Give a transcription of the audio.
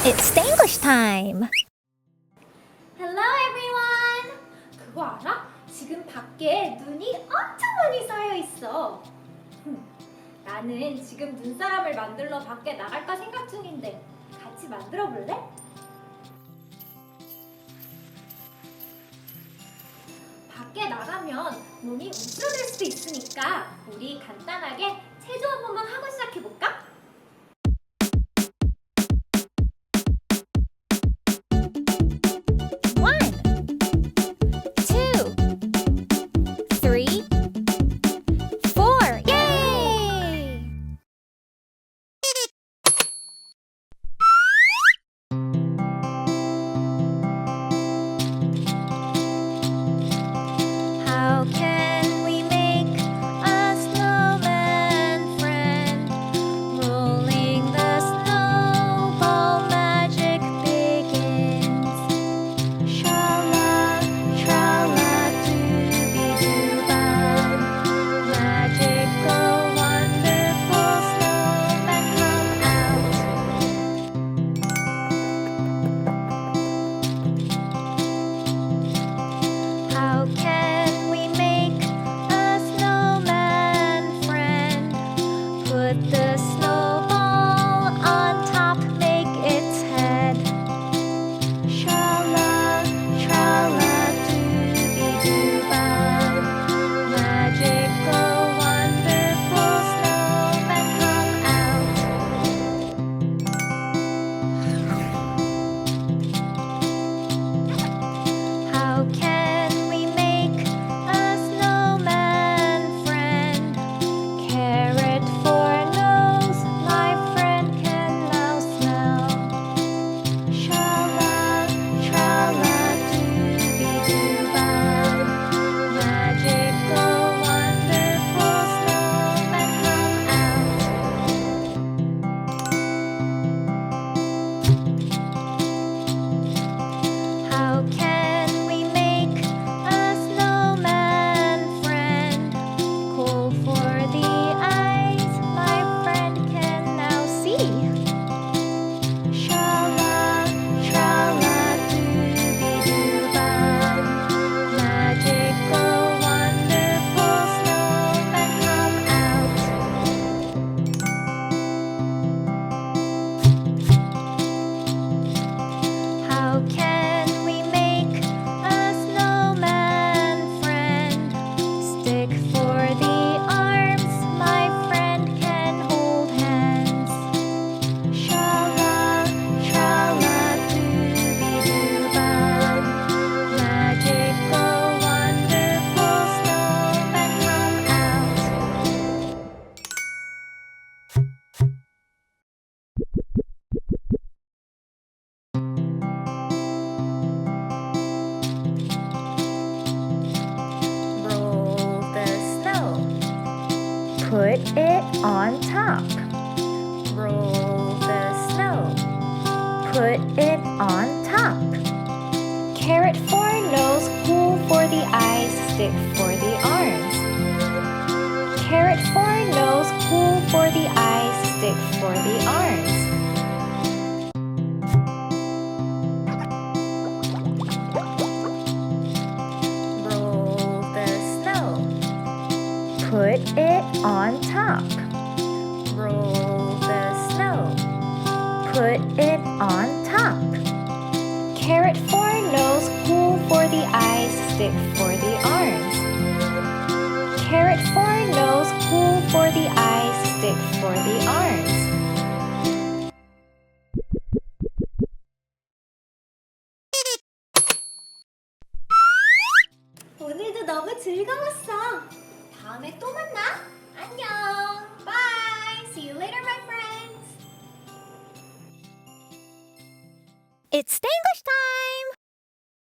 It's Danglish time! Hello everyone! 그거 알아? 지금 밖에 눈이 엄청 많이 쌓여 있어. 나는 지금 눈사람을 만들러 밖에 나갈까 생각 중인데 같이 만들어 볼래? 밖에 나가면 몸이 움츠러들 수도 있으니까 우리 간단하게 체조 한 번만 하고 시작해 볼까? Put it on top. Roll the snow. Put it on top. Carrot for nose, cool for the eyes, stick for the arms. Carrot for nose, cool for the eyes, stick for the arms. Roll the snow. Put it on top. Roll the snow. Put it on top. Carrot for nose, cool for the eyes, stick for the arms. Carrot for nose, cool for the eyes, stick for the arms. 오늘도 너무 즐거웠어. 다음에 또 만나. 안녕. Bye. See you later, my friends. It's Danglish time!